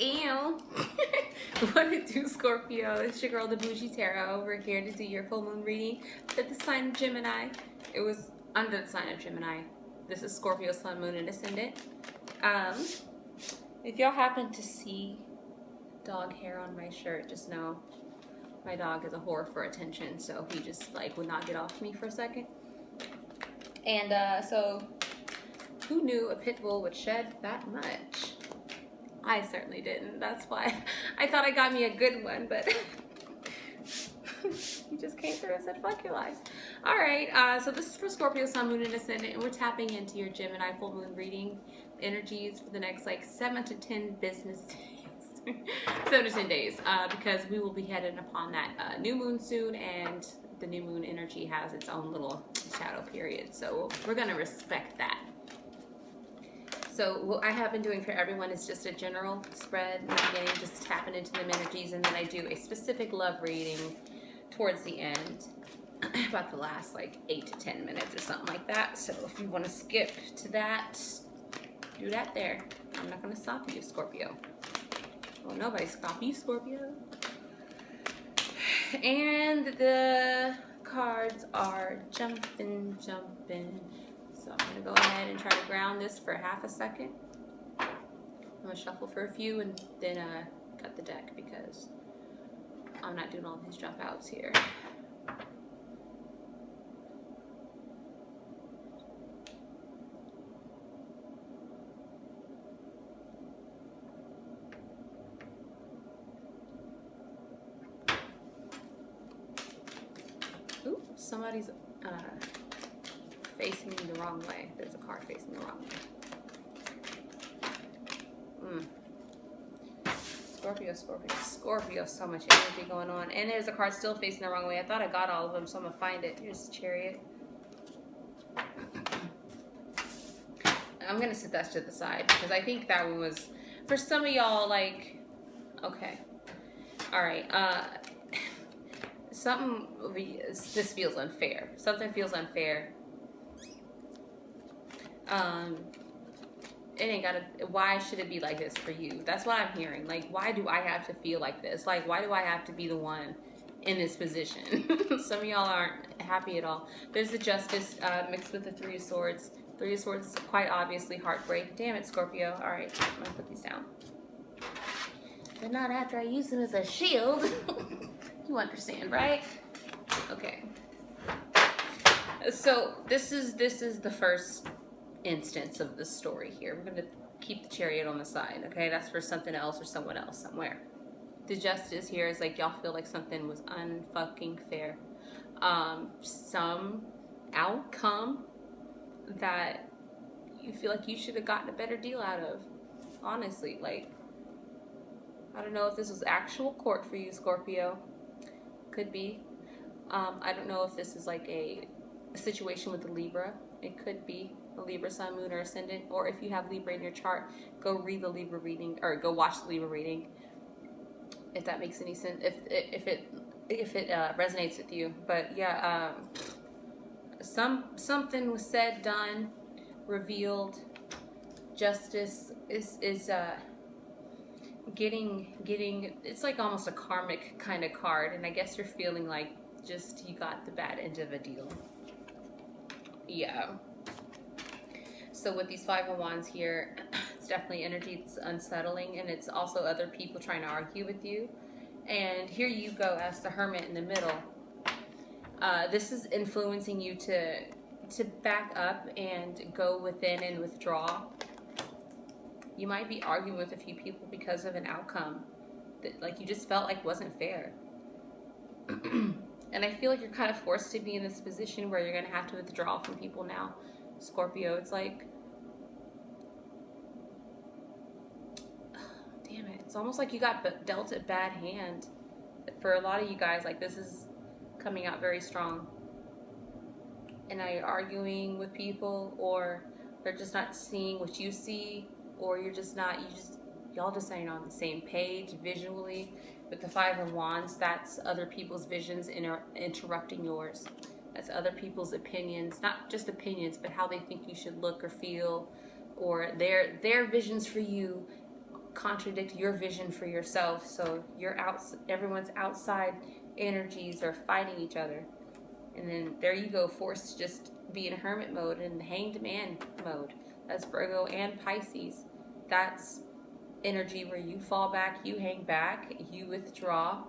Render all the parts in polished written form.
Ew. What it do, Scorpio? It's your girl, the Bougie Tarot. We're here to do your full moon reading for the sign of Gemini. It was under the sign of Gemini. This is Scorpio Sun, Moon, and Ascendant. If y'all happen to see dog hair on my shirt, just know my dog is a whore for attention, so he just like would not get off me for a second. And so who knew a pit bull would shed that much? I certainly didn't. That's why I thought I got me a good one, but he just came through and said, fuck your life. All right, so this is for Scorpio Sun, Moon, and Ascendant, and we're tapping into your Gemini full moon reading energies for the next like 7 to 10 business days. 7 to 10 days, because we will be heading upon that new moon soon, and the new moon energy has its own little shadow period. So we're going to respect that. So what I have been doing for everyone is just a general spread in the beginning, just tapping into them energies, and then I do a specific love reading towards the end, about the last like 8 to 10 minutes or something like that. So if you want to skip to that, do that there. I'm not going to stop you, Scorpio. Well, nobody stop you, Scorpio. And the cards are jumping. So I'm going to go ahead and try to ground this for half a second. I'm going to shuffle for a few and then cut the deck because I'm not doing all these jump outs here. Ooh, somebody's facing me the wrong way. There's a card facing the wrong way. Scorpio, so much energy going on. And there's a card still facing the wrong way. I thought I got all of them, so I'm going to find it. Here's the Chariot. I'm going to set that to the side because I think that one was, for some of y'all, like, okay. All right. This feels unfair. Something feels unfair. It ain't gotta, why should it be like this for you? That's what I'm hearing. Like, why do I have to feel like this? Like, why do I have to be the one in this position? Some of y'all aren't happy at all. There's the Justice mixed with the Three of Swords. Three of Swords is quite obviously heartbreak. Damn it, Scorpio. All right, I'm gonna put these down. But not after I use them as a shield. You understand, right? Okay. So this is the first instance of the story here. We're going to keep the Chariot on the side, okay? That's for something else or someone else somewhere. The Justice here is like y'all feel like something was unfucking fair. Some outcome that you feel like you should have gotten a better deal out of. Honestly, like, I don't know if this was actual court for you, Scorpio. Could be. I don't know if this is like a situation with the Libra. It could be a Libra Sun, Moon, or Ascendant. Or if you have Libra in your chart, go read the Libra reading, or go watch the Libra reading. If that makes any sense. If it resonates with you. But yeah, something was said, done, revealed. Justice is getting. It's like almost a karmic kind of card, and I guess you're feeling like just you got the bad end of a deal. Yeah. So with these Five of Wands here, it's definitely energy that's unsettling, and it's also other people trying to argue with you. And here you go as the Hermit in the middle. This is influencing you to back up and go within and withdraw. You might be arguing with a few people because of an outcome that like you just felt like wasn't fair. And I feel like you're kind of forced to be in this position where you're going to have to withdraw from people now, Scorpio. It's like, damn it. It's almost like you got dealt a bad hand. For a lot of you guys, like this is coming out very strong. And now you're arguing with people, or they're just not seeing what you see, or you're just not, y'all just ain't on the same page visually. With the Five of Wands, that's other people's visions interrupting yours. That's other people's opinions, not just opinions, but how they think you should look or feel, or their visions for you contradict your vision for yourself. So everyone's outside energies are fighting each other. And then there you go, forced to just be in hermit mode and hanged man mode. That's Virgo and Pisces. That's energy where you fall back, you hang back, you withdraw.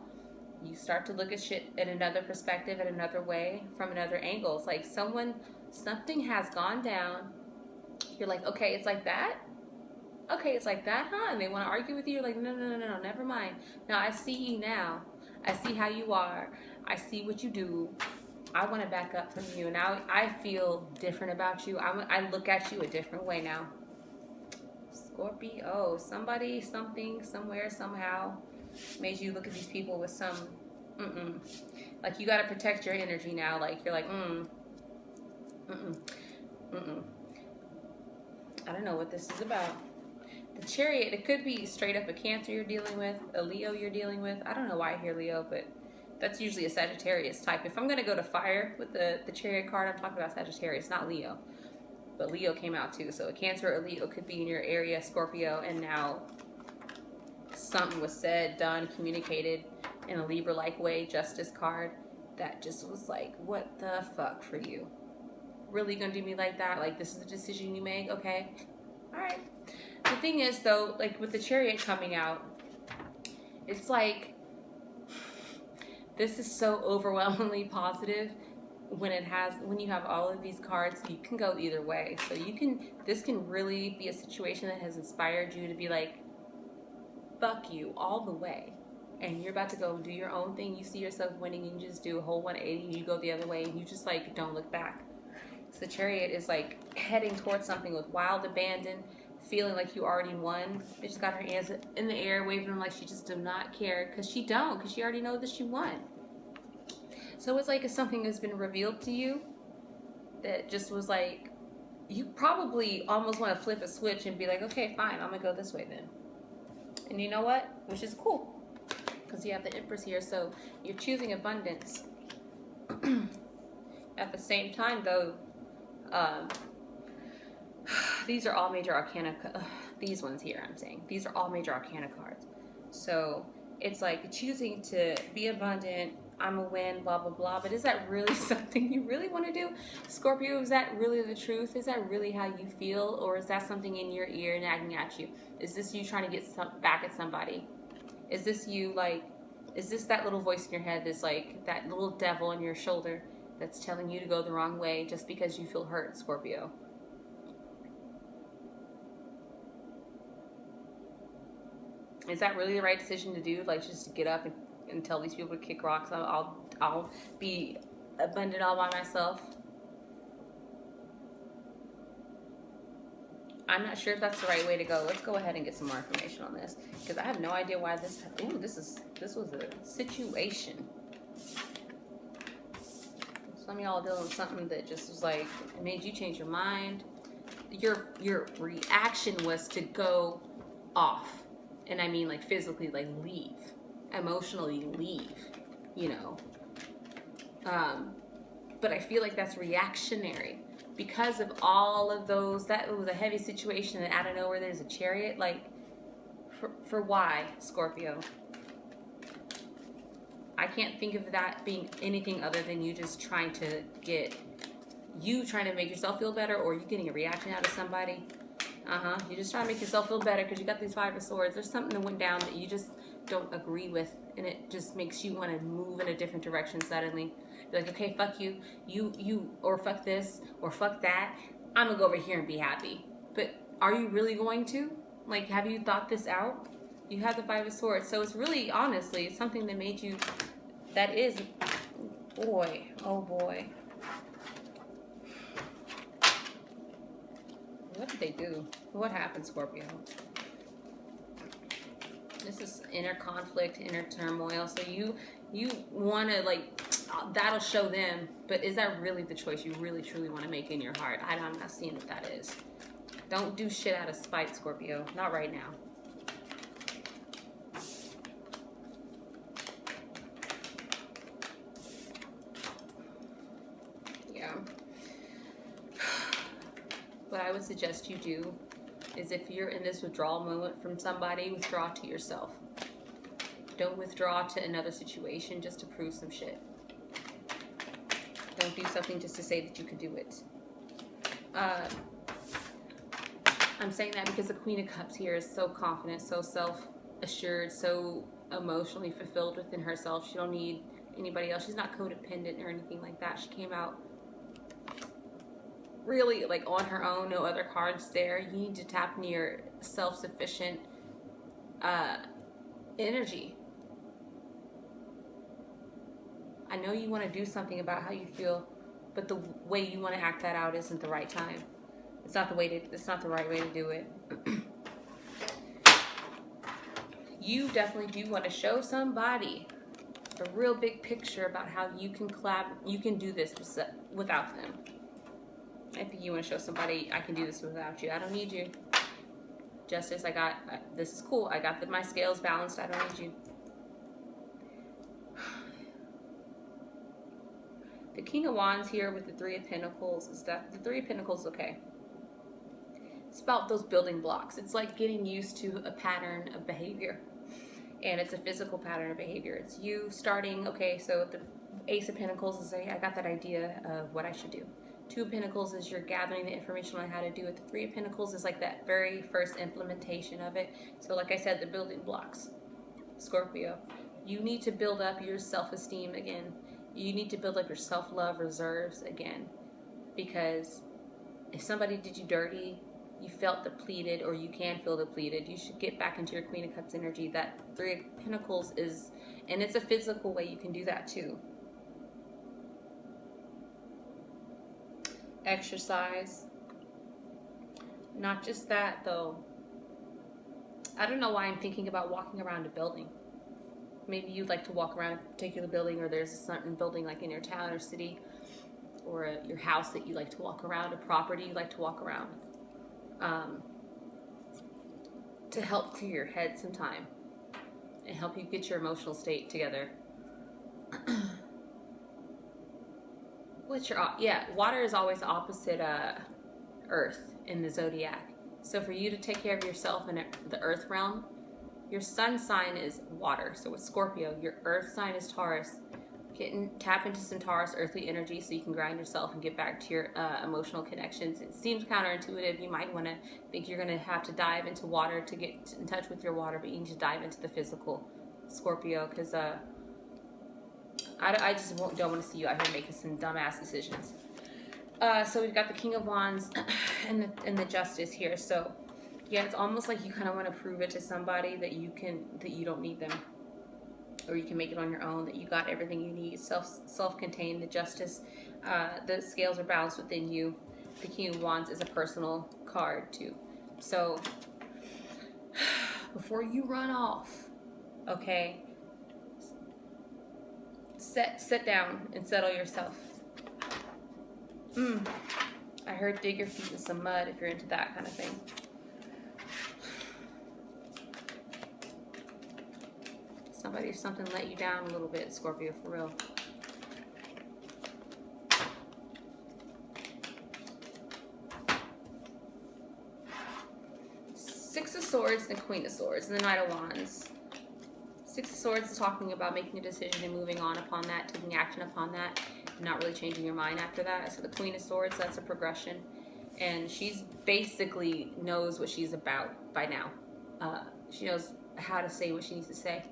You start to look at shit in another perspective, in another way, from another angle. It's like something has gone down. You're like, okay, it's like that? Okay, it's like that, huh? And they want to argue with you. You're like, no, never mind. Now I see you now. I see how you are. I see what you do. I want to back up from you. Now I feel different about you. I look at you a different way now. Scorpio, somebody, something, somewhere, somehow made you look at these people with some like you got to protect your energy now. Like you're like I don't know what this is about. The Chariot, it could be straight up a Cancer you're dealing with, a Leo you're dealing with. I don't know why I hear Leo, but that's usually a Sagittarius type. If I'm going to go to fire with the Chariot card, I'm talking about Sagittarius, not Leo. But Leo came out too. So a Cancer or a Leo could be in your area, Scorpio, and now something was said, done, communicated in a Libra-like way, Justice card, that just was like, what the fuck for you? Really gonna do me like that? Like, this is the decision you make? Okay. All right. The thing is, though, like with the Chariot coming out, it's like, this is so overwhelmingly positive when you have all of these cards. You can go either way. So this can really be a situation that has inspired you to be like, fuck you all the way. And you're about to go do your own thing. You see yourself winning and you just do a whole 180 and you go the other way and you just like don't look back. So the Chariot is like heading towards something with wild abandon, feeling like you already won. She just got her hands in the air, waving them like she just does not care, because she already knows that she won. So it's like it's something that's been revealed to you that just was like, you probably almost want to flip a switch and be like, okay, fine, I'm gonna go this way then. And you know what? Which is cool, because you have the Empress here, so you're choosing abundance. At the same time, though, these are all major arcana. These ones here, I'm saying, these are all major arcana cards. So it's like choosing to be abundant. I'm a win, blah, blah, blah. But is that really something you really want to do? Scorpio, is that really the truth? Is that really how you feel? Or is that something in your ear nagging at you? Is this you trying to get back at somebody? Is this you, like, is this that little voice in your head that's like that little devil on your shoulder that's telling you to go the wrong way just because you feel hurt, Scorpio? Is that really the right decision to do? Like, just to get up and tell these people to kick rocks? I'll be abundant all by myself. I'm not sure if that's the right way to go. Let's go ahead and get some more information on this, because I have no idea why this. Ooh, this was a situation. Some of y'all dealing with something that just was like, it made you change your mind. Your reaction was to go off. And I mean, like, physically, like, leave. Emotionally leave, you know. But I feel like that's reactionary. Because of all of those, that was a heavy situation, and out of nowhere there's a Chariot. Like, for why, Scorpio? I can't think of that being anything other than you just trying to make yourself feel better, or you getting a reaction out of somebody. You're just trying to make yourself feel better because you got these 5 of Swords. There's something that went down that you just don't agree with, and it just makes you want to move in a different direction suddenly. You're like, okay, fuck you, or fuck this, or fuck that. I'm gonna go over here and be happy. But are you really going to? Like, have you thought this out? You have the 5 of Swords, so it's really, honestly, it's something that made you. That is, boy, oh boy. What did they do? What happened, Scorpio? This is inner conflict, inner turmoil. So you want to, like, that'll show them. But is that really the choice you really, truly want to make in your heart? I'm not seeing what that is. Don't do shit out of spite, Scorpio. Not right now. Yeah. What I would suggest you do is if you're in this withdrawal moment from somebody, withdraw to yourself. Don't withdraw to another situation just to prove some shit. Don't do something just to say that you can do it. I'm saying that because the Queen of Cups here is so confident, so self-assured, so emotionally fulfilled within herself. She don't need anybody else. She's not codependent or anything like that. She came out really like on her own, no other cards there. You need to tap into your self-sufficient energy. I know you want to do something about how you feel, but the way you want to act that out isn't the right time. It's not the right way to do it. You definitely do want to show somebody a real big picture about how you can do this without them. I think you want to show somebody, I can do this without you. I don't need you. Justice, this is cool. I got my scales balanced. I don't need you. The King of Wands here with the Three of Pentacles is that the Three of Pentacles, okay. It's about those building blocks. It's like getting used to a pattern of behavior. And it's a physical pattern of behavior. It's you starting, okay, so the Ace of Pentacles is I got that idea of what I should do. Two of Pentacles is you're gathering the information on how to do it. The Three of Pentacles is like that very first implementation of it. So like I said, the building blocks. Scorpio, you need to build up your self-esteem again. You need to build up your self-love reserves again. Because if somebody did you dirty, you felt depleted, or you can feel depleted, you should get back into your Queen of Cups energy. That Three of Pentacles is, and it's a physical way you can do that too. Exercise. Not just that though. I don't know why I'm thinking about walking around a building. Maybe you'd like to walk around a particular building, or there's a certain building like in your town or city, or your house that you like to walk around, a property you like to walk around, to help clear your head some time and help you get your emotional state together. Water is always opposite Earth in the zodiac. So for you to take care of yourself in the Earth realm, your sun sign is water. So with Scorpio, your Earth sign is Taurus. Tap into some Taurus earthly energy so you can ground yourself and get back to your emotional connections. It seems counterintuitive. You might want to think you're going to have to dive into water to get in touch with your water, but you need to dive into the physical, Scorpio, because I just don't want to see you out here making some dumbass decisions. So we've got the King of Wands and the Justice here. So yeah, it's almost like you kind of want to prove it to somebody that you don't need them, or you can make it on your own, that you got everything you need. Self-contained. The Justice, the scales are balanced within you. The King of Wands is a personal card too. So before you run off, okay, sit down and settle yourself. I heard dig your feet in some mud if you're into that kind of thing. Somebody or something let you down a little bit, Scorpio, for real. Six of Swords and Queen of Swords and the Knight of Wands. Six of Swords is talking about making a decision and moving on upon that, taking action upon that, and not really changing your mind after that. So the Queen of Swords, that's a progression. And she's basically knows what she's about by now. She knows how to say what she needs to say.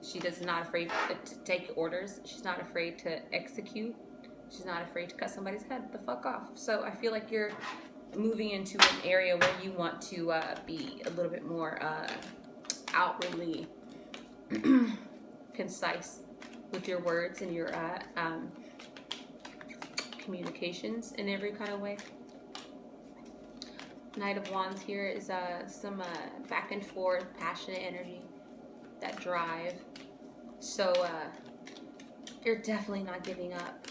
She is not afraid to take orders. She's not afraid to execute. She's not afraid to cut somebody's head the fuck off. So I feel like you're moving into an area where you want to be a little bit more outwardly concise with your words and your communications in every kind of way. Knight of Wands here is some back and forth, passionate energy, that drive. So you're definitely not giving up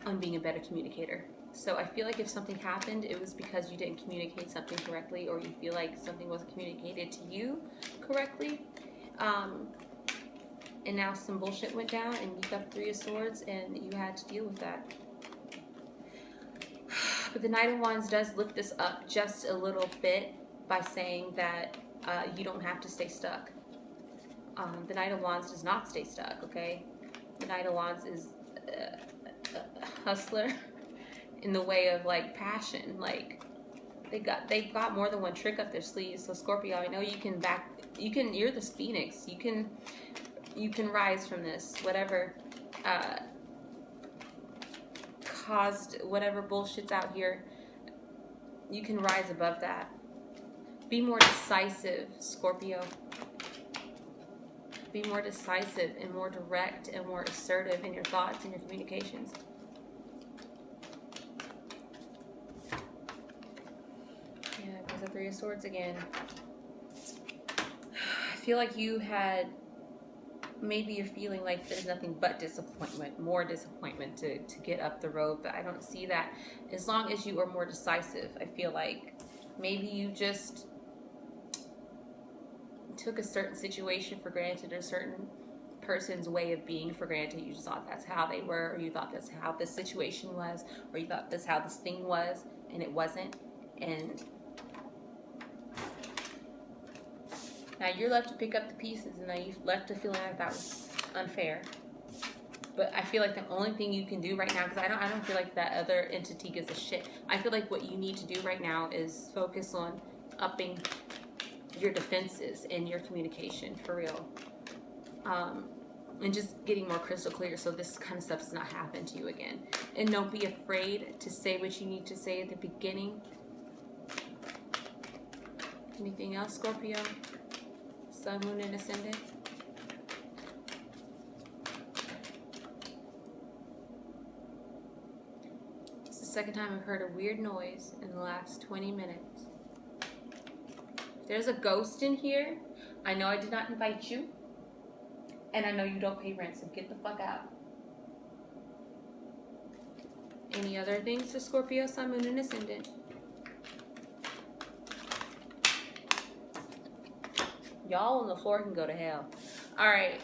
on being a better communicator. So I feel like if something happened, it was because you didn't communicate something correctly, or you feel like something wasn't communicated to you correctly. And now some bullshit went down and you got the Three of Swords and you had to deal with that. But the Knight of Wands does lift this up just a little bit by saying that you don't have to stay stuck. The Knight of Wands does not stay stuck, okay? The Knight of Wands is a hustler in the way of like passion. Like they've got more than one trick up their sleeves. So Scorpio, I know you're this phoenix. You can rise from this. Whatever caused whatever bullshit's out here, you can rise above that. Be more decisive, Scorpio. Be more decisive and more direct and more assertive in your thoughts and your communications. Yeah, there's the Three of Swords again. I feel like maybe you're feeling like there's nothing but disappointment, more disappointment to get up the road, but I don't see that. As long as you are more decisive, I feel like maybe you just took a certain situation for granted, or a certain person's way of being for granted. You just thought that's how they were, or you thought that's how this situation was, or you thought that's how this thing was, and it wasn't. And now you're left to pick up the pieces, and now you've left to feeling like that was unfair. But I feel like the only thing you can do right now, because I don't feel like that other entity gives a shit. I feel like what you need to do right now is focus on upping your defenses and your communication, for real. And just getting more crystal clear so this kind of stuff does not happen to you again. And don't be afraid to say what you need to say at the beginning. Anything else, Scorpio? Sun, Moon, and Ascendant? It's the second time I've heard a weird noise in the last 20 minutes. If there's a ghost in here, I know I did not invite you. And I know you don't pay rent, so get the fuck out. Any other things for Scorpio, Sun, Moon, and Ascendant? Y'all on the floor can go to hell. Alright,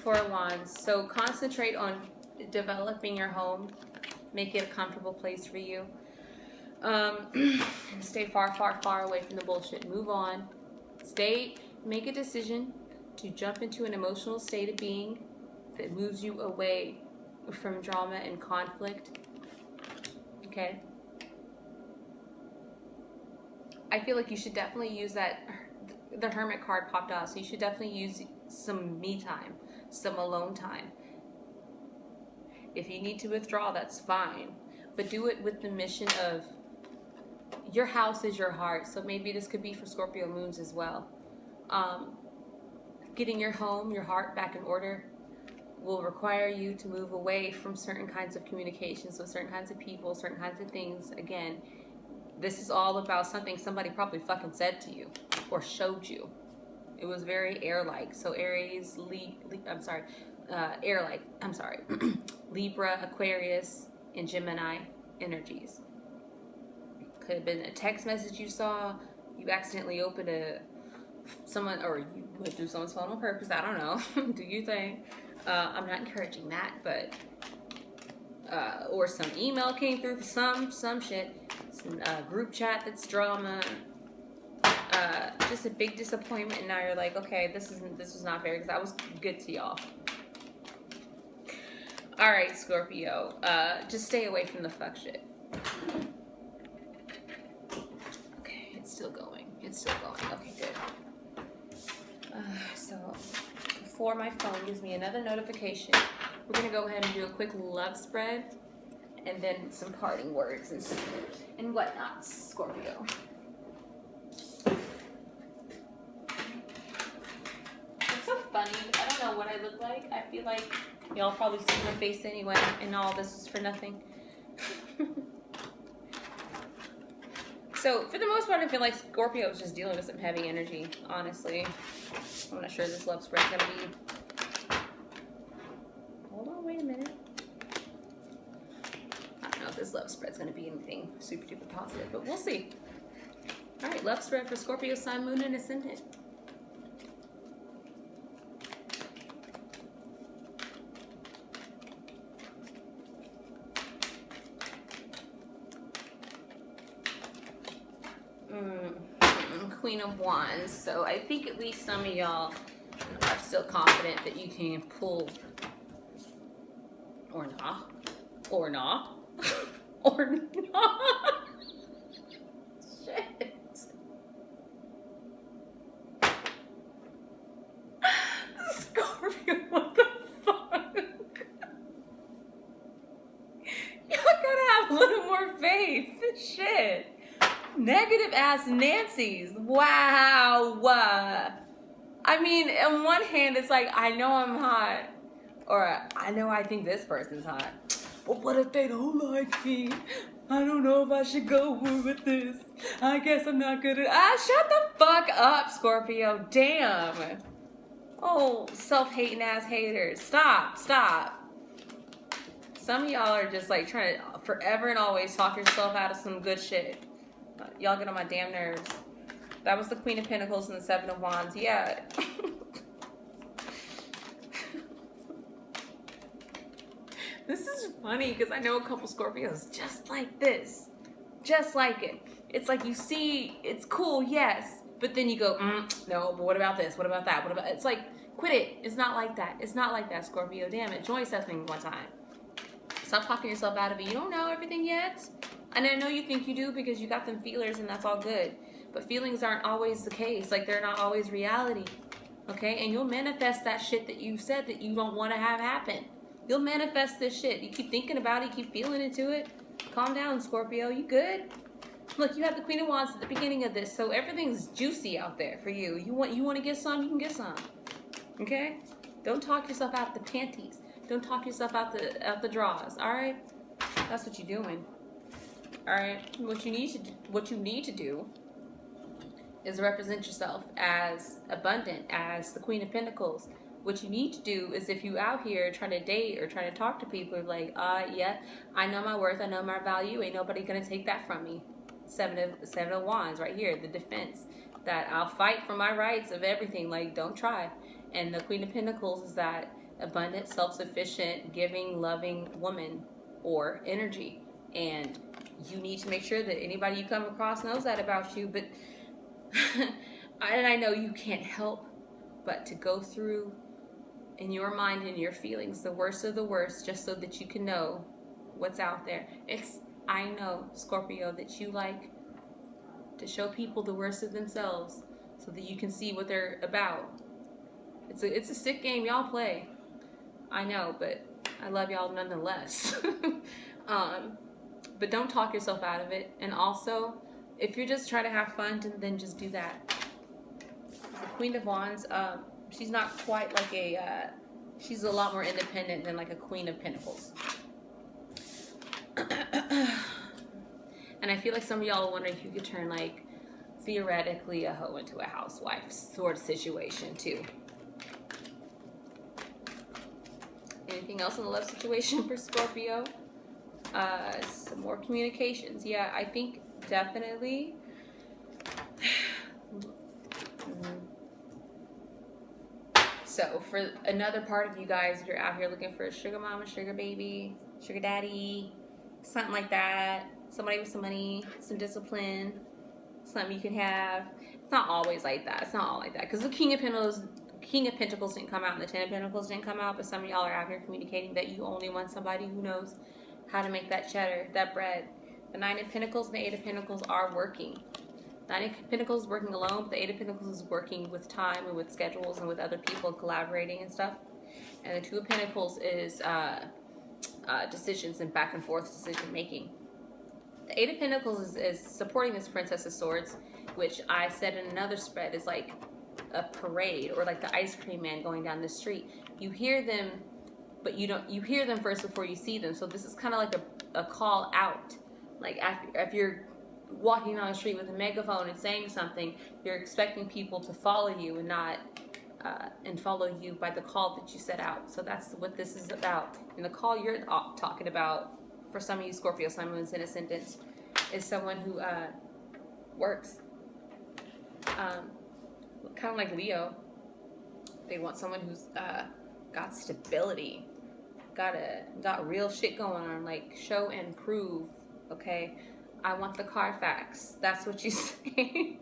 Four of Wands. So concentrate on developing your home. Make it a comfortable place for you. Stay far, far, far away from the bullshit. Move on. Make a decision to jump into an emotional state of being that moves you away from drama and conflict. Okay? I feel like you should definitely use that. The Hermit card popped out, so you should definitely use some me time, some alone time. If you need to withdraw, that's fine. But do it with the mission of your house is your heart. So maybe this could be for Scorpio moons as well. Getting your home, your heart back in order will require you to move away from certain kinds of communications with certain kinds of people, certain kinds of things. Again, this is all about something somebody probably fucking said to you or showed you. It was very air-like. So Aries, air-like, Libra, Aquarius, and Gemini energies. Could have been a text message you saw, you accidentally opened someone, or you went through someone's phone on purpose. I don't know. Do you think? I'm not encouraging that, but or some email came through, some shit, some group chat that's drama. Just a big disappointment, and now you're like, okay, this was not fair because I was good to y'all. All right, Scorpio, just stay away from the fuck shit. Okay, it's still going. Okay, good. So before my phone gives me another notification, we're gonna go ahead and do a quick love spread, and then some parting words and whatnot, Scorpio. It's so funny. I don't know what I look like. I feel like y'all probably see my face anyway, and all this is for nothing. So, for the most part, I feel like Scorpio is just dealing with some heavy energy, honestly. I'm not sure this love spread's going to be... Hold on, wait a minute. I don't know if this love spread's going to be anything super duper positive, but we'll see. Alright, love spread for Scorpio, Sun, Moon, and Ascendant. Queen of Wands. So I think at least some of y'all are still confident that you can pull, or not, or not, or not. Shit. Scorpio, what the fuck? Y'all gotta have a little more faith. Shit. Negative ass Nancy's. Wow. I mean, on one hand, it's like, I know I'm hot. Or, I know I think this person's hot. But what if they don't like me? I don't know if I should go with this. I guess I'm not good at... shut the fuck up, Scorpio. Damn. Oh, self-hating ass haters. Stop. Some of y'all are just like trying to forever and always talk yourself out of some good shit. Y'all get on my damn nerves. That was the Queen of Pentacles and the Seven of Wands. Yeah. This is funny because I know a couple Scorpios just like this. Just like it. It's like you see, it's cool, yes. But then you go, no, but what about this? What about that? What about... It's like, quit it. It's not like that. It's not like that, Scorpio. Damn it. Join something one time. Stop talking yourself out of it. You don't know everything yet. And I know you think you do because you got them feelers and that's all good. But feelings aren't always the case. Like, they're not always reality. Okay? And you'll manifest that shit that you said that you don't want to have happen. You'll manifest this shit. You keep thinking about it. You keep feeling into it. Calm down, Scorpio. You good? Look, you have the Queen of Wands at the beginning of this. So everything's juicy out there for you. You want to get some? You can get some. Okay? Don't talk yourself out the panties. Don't talk yourself out the drawers. All right? That's what you're doing. All right? What you need to do is represent yourself as abundant, as the Queen of Pentacles. What you need to do is, if you out here trying to date or trying to talk to people, like, yeah, I know my worth, I know my value, ain't nobody gonna take that from me. Seven of Wands right here, the defense, that I'll fight for my rights of everything. Like, don't try. And the Queen of Pentacles is that abundant, self-sufficient, giving, loving woman or energy. And you need to make sure that anybody you come across knows that about you. But and I know you can't help but to go through in your mind and your feelings the worst of the worst, just so that you can know what's out there. I know, Scorpio, that you like to show people the worst of themselves so that you can see what they're about. It's a sick game y'all play. I know, but I love y'all nonetheless. But don't talk yourself out of it. And also, if you're just trying to have fun, then just do that. The Queen of Wands, she's not quite like she's a lot more independent than like a Queen of Pentacles. And I feel like some of y'all are wondering if you could turn, like, theoretically a hoe into a housewife sort of situation too. Anything else in the love situation for Scorpio? Some more communications. Yeah, I think definitely. So for another part of you guys, if you're out here looking for a sugar mama, sugar baby, sugar daddy, something like that, somebody with some money, some discipline, something you can have. It's not always like that. It's not all like that. Because the King of Pentacles didn't come out and the Ten of Pentacles didn't come out, but some of y'all are out here communicating that you only want somebody who knows how to make that cheddar, that bread. The Nine of Pentacles and the Eight of Pentacles are working. Nine of Pentacles is working alone, but the Eight of Pentacles is working with time and with schedules and with other people collaborating and stuff. And the Two of Pentacles is decisions and back and forth decision making. The Eight of Pentacles is supporting this Princess of Swords, which I said in another spread is like a parade, or like the ice cream man going down the street. You hear them, but you hear them first before you see them. So this is kind of like a call out. Like if you're walking down the street with a megaphone and saying something, you're expecting people to follow you and not and follow you by the call that you set out. So that's what this is about. And the call you're talking about, for some of you Scorpio Sun, Moons, and Ascendants, is someone who works. Kind of like Leo. They want someone who's got stability, got real shit going on, like show and prove. Okay, I want the Carfax. That's what you say.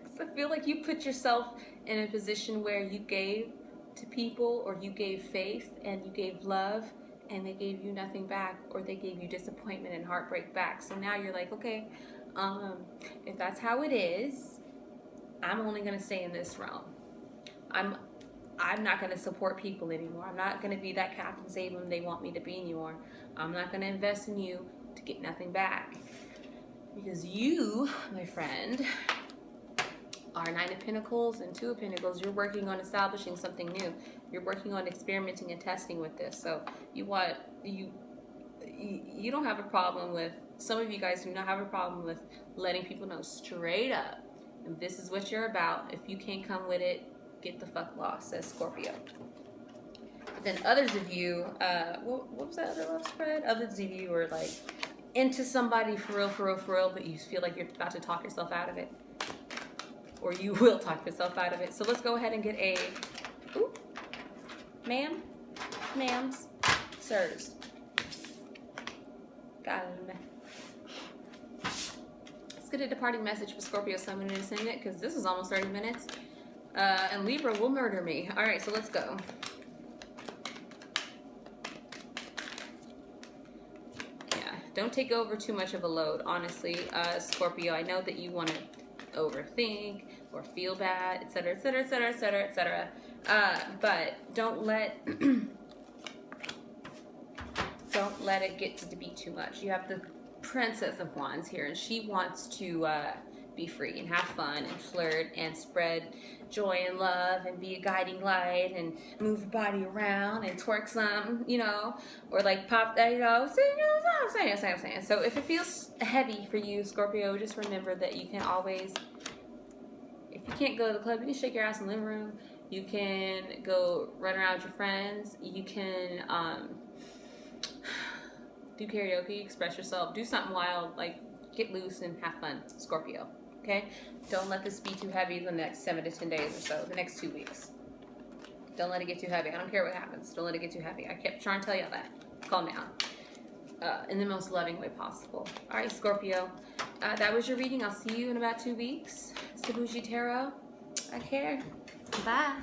Because I feel like you put yourself in a position where you gave to people, or you gave faith and you gave love, and they gave you nothing back, or they gave you disappointment and heartbreak back. So now you're like, okay, if that's how it is, I'm only going to stay in this realm. I'm not going to support people anymore. I'm not going to be that Captain Save them they want me to be anymore. I'm not going to invest in you to get nothing back. Because you, my friend, are Nine of Pentacles and Two of Pentacles. You're working on establishing something new. You're working on experimenting and testing with this. So you don't have a problem with, some of you guys do not have a problem with letting people know straight up, if this is what you're about. If you can't come with it, get the fuck lost, says Scorpio. Then others of you, what was that other love spread? Others of you are like into somebody for real, but you feel like you're about to talk yourself out of it. Or you will talk yourself out of it. So let's go ahead and get a, ooh, ma'am, ma'ams, sirs. Got it. Let's get a departing message for Scorpio Sun and Ascendant, because this is almost 30 minutes. And Libra will murder me. All right, so let's go. Yeah, don't take over too much of a load, honestly, Scorpio. I know that you want to overthink or feel bad, etc., etc., etc., etc., etc. But don't let it get to be too much. You have the Princess of Wands here, and she wants to be free and have fun and flirt and spread joy and love and be a guiding light and move your body around and twerk some, you know, or like pop that, you know, so, you know what I'm saying. So if it feels heavy for you, Scorpio, just remember that you can always, if you can't go to the club, you can shake your ass in the living room. You can go run around with your friends. You can do karaoke, express yourself, do something wild, like get loose and have fun, Scorpio. Okay? Don't let this be too heavy the next 7 to 10 days or so, the next 2 weeks. Don't let it get too heavy. I don't care what happens. Don't let it get too heavy. I kept trying to tell y'all that. Calm down. In the most loving way possible. All right, Scorpio. That was your reading. I'll see you in about 2 weeks. It's the Bougie Tarot. I care. Bye.